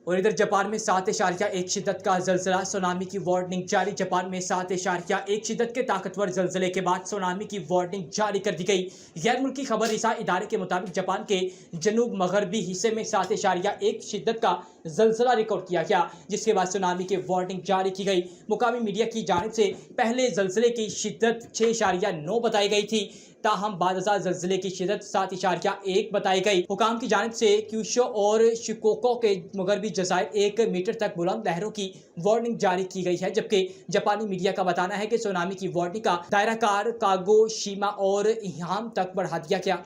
और इधर जापान में 7.1 शिद्दत का जलजला, सुनामी की वार्निंग जारी। जापान में 7.1 शिद्दत के ताकतवर जलजले के बाद सुनामी की वार्निंग जारी कर दी गई। गैर मुल्की खबर रिसा इदारे के मुताबिक जापान के जनूब मगरबी हिस्से में 7.1 शिद्दत का जलजला रिकॉर्ड किया गया, जिसके बाद सुनामी की वार्निंग जारी की गई। मुकामी मीडिया की जानिब से पहले जलजले की शिद्दत 6.9 बताई गई थी, ताहम बाद जलजिले की शिदत 7.1 बताई गई। हुकाम की जानिब से क्यूशो और शिकोको के मगरबी जजायर 1 मीटर तक बुलंद लहरों की वार्निंग जारी की गई है, जबकि जापानी मीडिया का बताना है कि सुनामी की वार्निंग का दायरा कार कागोशीमा और इहाम तक बढ़ा दिया गया।